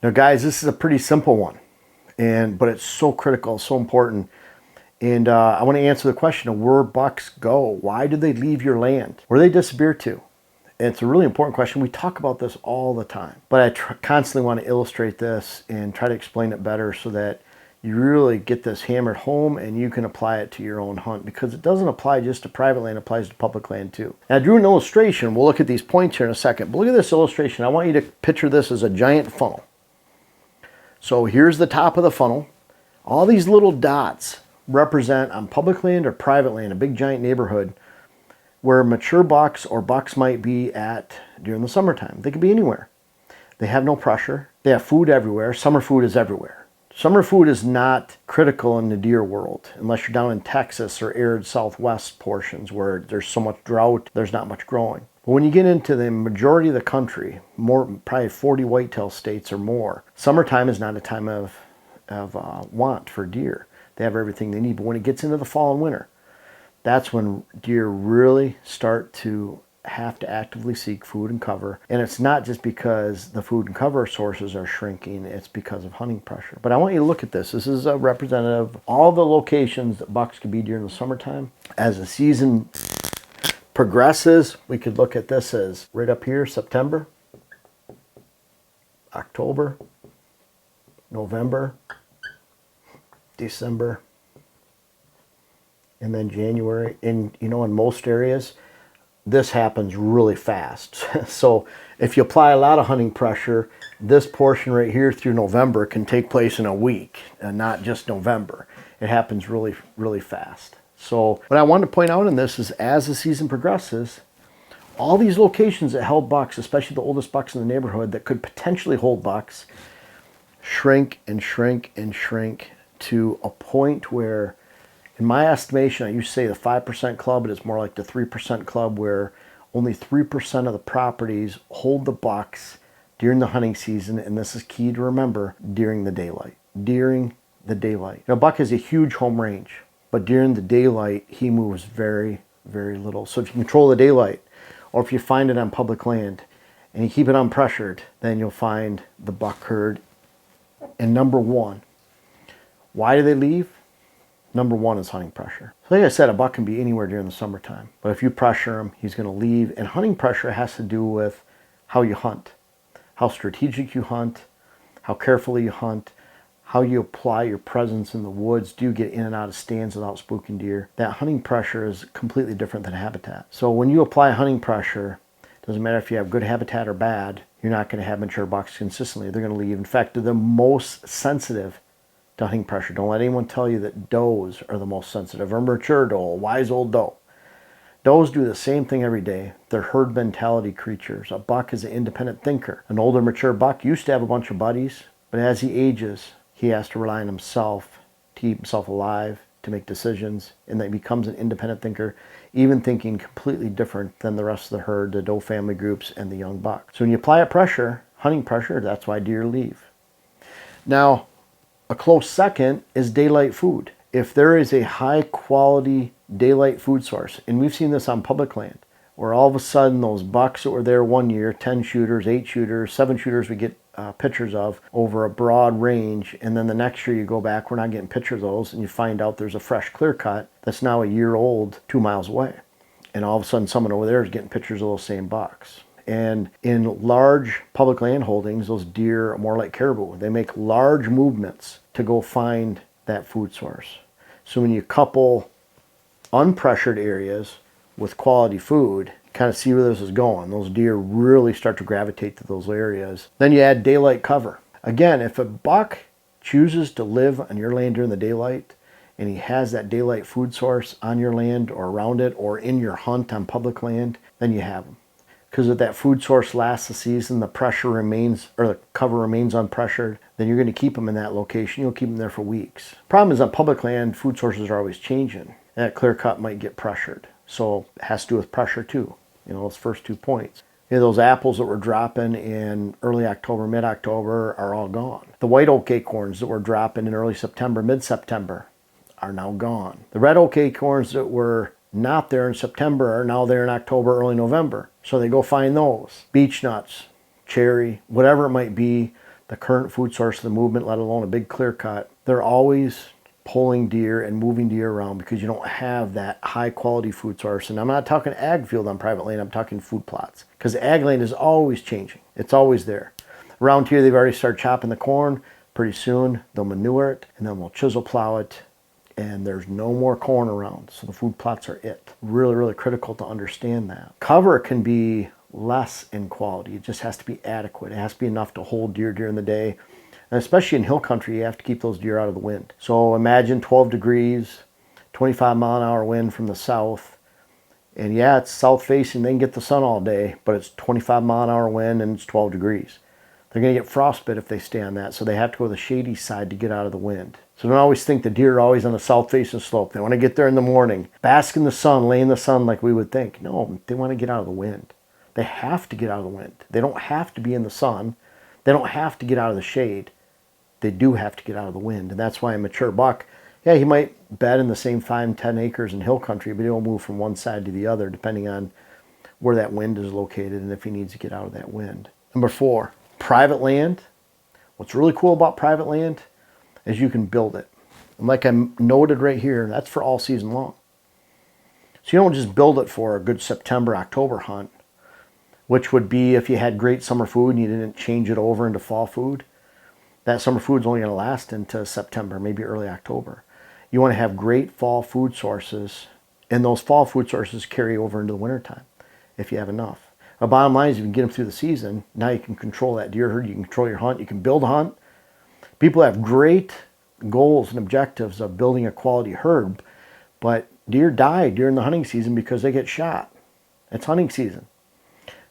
Now guys, this is a pretty simple one, but it's so critical, so important. And I want to answer the question of where bucks go. Why do they leave your land? Where do they disappear to? And it's a really important question. We talk about this all the time, but I constantly want to illustrate this and try to explain it better so that you really get this hammered home and you can apply it to your own hunt, because it doesn't apply just to private land, it applies to public land too. Now, I drew an illustration. We'll look at these points here in a second, but look at this illustration. I want you to picture this as a giant funnel. So here's the top of the funnel. All these little dots represent on public land or private land, a big giant neighborhood where mature bucks or bucks might be at during the summertime. They could be anywhere. They have no pressure. They have food everywhere. Summer food is everywhere. Summer food is not critical in the deer world unless you're down in Texas or arid southwest portions where there's so much drought, there's not much growing. But when you get into the majority of the country, probably 40 whitetail states or more, summertime is not a time of want for deer. They have everything they need. But when it gets into the fall and winter, that's when deer really start to have to actively seek food and cover. And it's not just because the food and cover sources are shrinking, it's because of hunting pressure. But I want you to look at this. This is a representative of all the locations that bucks could be during the summertime. As the season progresses, we could look at this as right up here, September, October, November, December, and then January. And in most areas, this happens really fast. So if you apply a lot of hunting pressure, this portion right here through November can take place in a week and not just November. It happens really, really fast. So what I wanted to point out in this is as the season progresses, all these locations that held bucks, especially the oldest bucks in the neighborhood that could potentially hold bucks, shrink and shrink and shrink to a point where, in my estimation, I used to say the 5% club, but it's more like the 3% club, where only 3% of the properties hold the bucks during the hunting season, and this is key to remember, during the daylight. During the daylight. Now, a buck has a huge home range, but during the daylight, he moves very, very little. So if you control the daylight, or if you find it on public land, and you keep it unpressured, then you'll find the buck herd. And number one, why do they leave? Number one is hunting pressure. So like I said, a buck can be anywhere during the summertime, but if you pressure him, he's going to leave. And hunting pressure has to do with how you hunt, how strategic you hunt, how carefully you hunt, how you apply your presence in the woods. Do you get in and out of stands without spooking deer? That hunting pressure is completely different than habitat. So when you apply hunting pressure, it doesn't matter if you have good habitat or bad, you're not going to have mature bucks consistently. They're going to leave. In fact, they're the most sensitive to hunting pressure. Don't let anyone tell you that does are the most sensitive, or mature doe, a wise old doe. Does do the same thing every day. They're herd mentality creatures. A buck is an independent thinker. An older mature buck used to have a bunch of buddies, but as he ages, he has to rely on himself to keep himself alive, to make decisions, and that he becomes an independent thinker, even thinking completely different than the rest of the herd, the doe family groups, and the young buck. So when you apply a pressure, hunting pressure, that's why deer leave. Now, a close second is daylight food. If there is a high quality daylight food source, and we've seen this on public land, where all of a sudden those bucks that were there one year, 10 shooters, 8 shooters, 7 shooters we get pictures of over a broad range, and then the next year you go back, we're not getting pictures of those, and you find out there's a fresh clear cut that's now a year old 2 miles away. And all of a sudden someone over there is getting pictures of those same bucks. And in large public land holdings, those deer are more like caribou. They make large movements to go find that food source. So when you couple unpressured areas with quality food, kind of see where this is going. Those deer really start to gravitate to those areas. Then you add daylight cover. Again, if a buck chooses to live on your land during the daylight, and he has that daylight food source on your land or around it or in your hunt on public land, then you have him. Because if that food source lasts the season, the pressure remains, or the cover remains unpressured, then you're going to keep them in that location. You'll keep them there for weeks. Problem is on public land, food sources are always changing. That clear cut might get pressured. So it has to do with pressure too. Those first 2 points. Those apples that were dropping in early October, mid-October are all gone. The white oak acorns that were dropping in early September, mid-September are now gone. The red oak acorns that were not there in September are now there in October, early November. So they go find those. Beech nuts, cherry, whatever it might be. the current food source of the movement, let alone a big clear cut, they're always pulling deer and moving deer around because you don't have that high quality food source. And I'm not talking ag field on private land, I'm talking food plots. Because ag land is always changing. It's always there. Around here, they've already started chopping the corn. Pretty soon, they'll manure it, and then we'll chisel plow it, and there's no more corn around. So the food plots are it. Really, really critical to understand that. Cover can be less in quality. It just has to be adequate. It has to be enough to hold deer during the day. And especially in hill country, you have to keep those deer out of the wind. So imagine 12 degrees, 25-mile-an-hour wind from the south. And yeah, it's south facing. They can get the sun all day, but it's 25-mile-an-hour wind and it's 12 degrees. They're going to get frostbite if they stay on that. So they have to go to the shady side to get out of the wind. So don't always think the deer are always on the south facing slope. They want to get there in the morning, bask in the sun, lay in the sun like we would think. No, they want to get out of the wind. They have to get out of the wind. They don't have to be in the sun. They don't have to get out of the shade. They do have to get out of the wind. And that's why a mature buck, yeah, he might bed in the same 5 and 10 acres in hill country, but he'll move from one side to the other depending on where that wind is located and if he needs to get out of that wind. Number 4, private land. What's really cool about private land is you can build it. And like I noted right here, that's for all season long. So you don't just build it for a good September, October hunt, which would be if you had great summer food and you didn't change it over into fall food. That summer food's only going to last into September, maybe early October. You want to have great fall food sources, and those fall food sources carry over into the wintertime if you have enough. The bottom line is if you can get them through the season, now you can control that deer herd, you can control your hunt, you can build a hunt. People have great goals and objectives of building a quality herd, but deer die during the hunting season because they get shot. It's hunting season.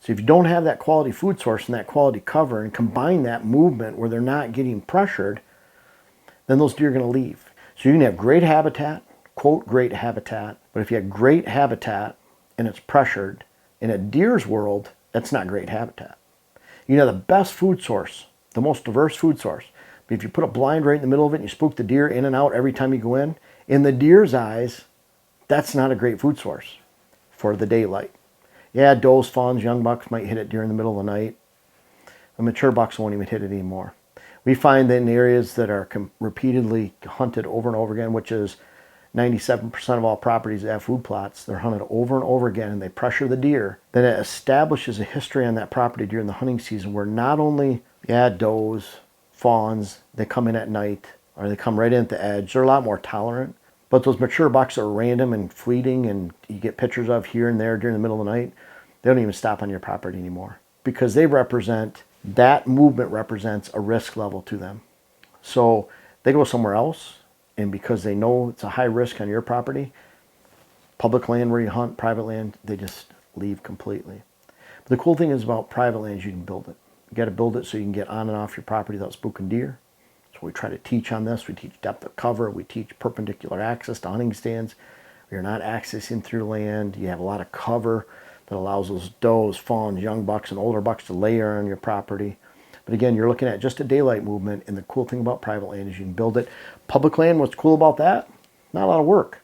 So if you don't have that quality food source and that quality cover and combine that movement where they're not getting pressured, then those deer are going to leave. So you can have great habitat, quote, great habitat, but if you have great habitat and it's pressured, in a deer's world, that's not great habitat. You know, the best food source, the most diverse food source, but if you put a blind right in the middle of it and you spook the deer in and out every time you go in the deer's eyes, that's not a great food source for the daylight. Yeah, does, fawns, young bucks might hit it during the middle of the night. The mature bucks won't even hit it anymore. We find that in areas that are repeatedly hunted over and over again, which is 97% of all properties that have food plots, they're hunted over and over again and they pressure the deer, then it establishes a history on that property during the hunting season where not only, yeah, does, fawns, they come in at night or they come right in at the edge. They're a lot more tolerant. But those mature bucks are random and fleeting and you get pictures of here and there during the middle of the night. They don't even stop on your property anymore because they represent, that movement represents a risk level to them. So they go somewhere else, and because they know it's a high risk on your property, public land where you hunt, private land, they just leave completely. But the cool thing is about private land is you can build it. You got to build it so you can get on and off your property without spooking deer. So we try to teach on this. We teach depth of cover. We teach perpendicular access to hunting stands. You're not accessing through land. You have a lot of cover that allows those does, fawns, young bucks, and older bucks to layer on your property. But again, you're looking at just a daylight movement, and the cool thing about private land is you can build it. Public land, what's cool about that? Not a lot of work.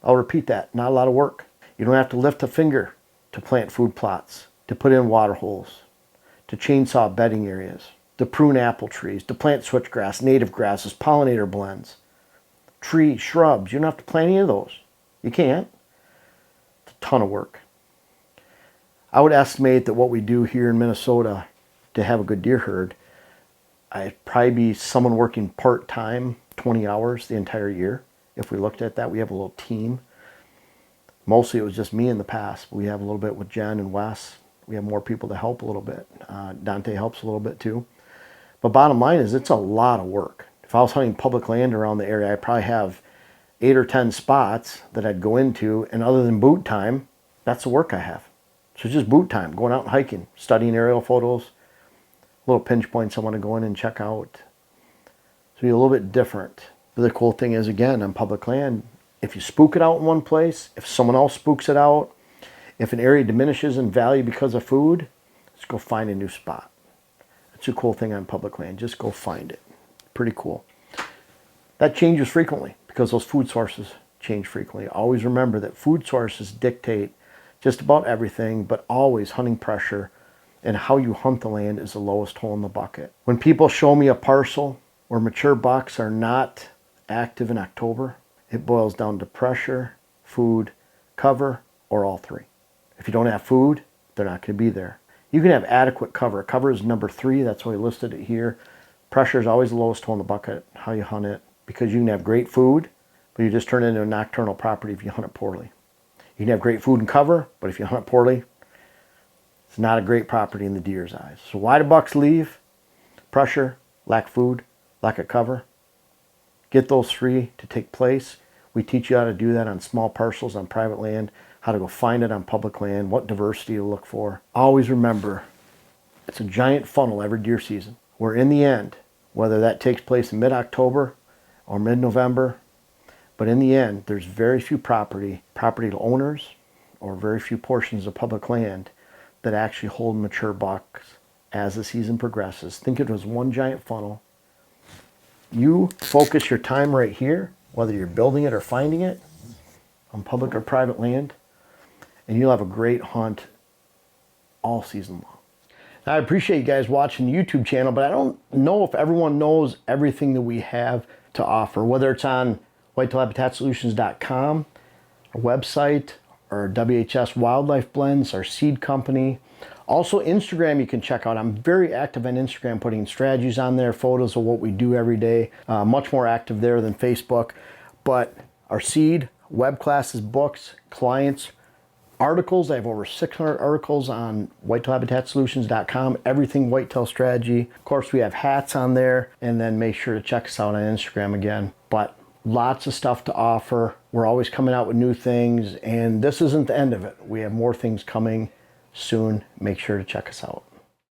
I'll repeat that, not a lot of work. You don't have to lift a finger to plant food plots, to put in water holes, to chainsaw bedding areas, to prune apple trees, to plant switchgrass, native grasses, pollinator blends, trees, shrubs. You don't have to plant any of those. You can't. It's a ton of work. I would estimate that what we do here in Minnesota to have a good deer herd, I'd probably be someone working part-time, 20 hours the entire year. If we looked at that, we have a little team. Mostly it was just me in the past. We have a little bit with Jen and Wes. We have more people to help a little bit. Dante helps a little bit too. But bottom line is it's a lot of work. If I was hunting public land around the area, I'd probably have 8 or 10 spots that I'd go into, and other than boot time, that's the work I have. So it's just boot time, going out and hiking, studying aerial photos, little pinch points I want to go in and check out. So be a little bit different. But the cool thing is, again, on public land, if you spook it out in one place, if someone else spooks it out, if an area diminishes in value because of food, let's go find a new spot. That's a cool thing on public land. Just go find it. Pretty cool. That changes frequently because those food sources change frequently. Always remember that food sources dictate just about everything, but always hunting pressure and how you hunt the land is the lowest hole in the bucket. When people show me a parcel where mature bucks are not active in October, it boils down to pressure, food, cover, or all three. If you don't have food, they're not going to be there. You can have adequate cover. Cover is number 3. That's why I listed it here. Pressure is always the lowest hole in the bucket, how you hunt it, because you can have great food, but you just turn it into a nocturnal property if you hunt it poorly. You can have great food and cover, but if you hunt it poorly, it's not a great property in the deer's eyes. So why do bucks leave? Pressure, lack of food, lack of cover. Get those 3 to take place. We teach you how to do that on small parcels on private land, how to go find it on public land, what diversity to look for. Always remember, it's a giant funnel every deer season, where in the end, whether that takes place in mid-October or mid-November, but in the end, there's very few property owners or very few portions of public land that actually hold mature bucks as the season progresses. Think of it as one giant funnel. You focus your time right here, whether you're building it or finding it on public or private land, and you'll have a great hunt all season long. Now, I appreciate you guys watching the YouTube channel, but I don't know if everyone knows everything that we have to offer, whether it's on whitetailhabitatsolutions.com, our website, or WHS Wildlife Blends, our seed company. Also, Instagram you can check out. I'm very active on Instagram, putting strategies on there, photos of what we do every day. Much more active there than Facebook. But our seed, web classes, books, clients, articles. I have over 600 articles on whitetailhabitatsolutions.com, everything whitetail strategy. Of course, we have hats on there, and then make sure to check us out on Instagram again. But lots of stuff to offer. We're always coming out with new things, and this isn't the end of it. We have more things coming soon. Make sure to check us out.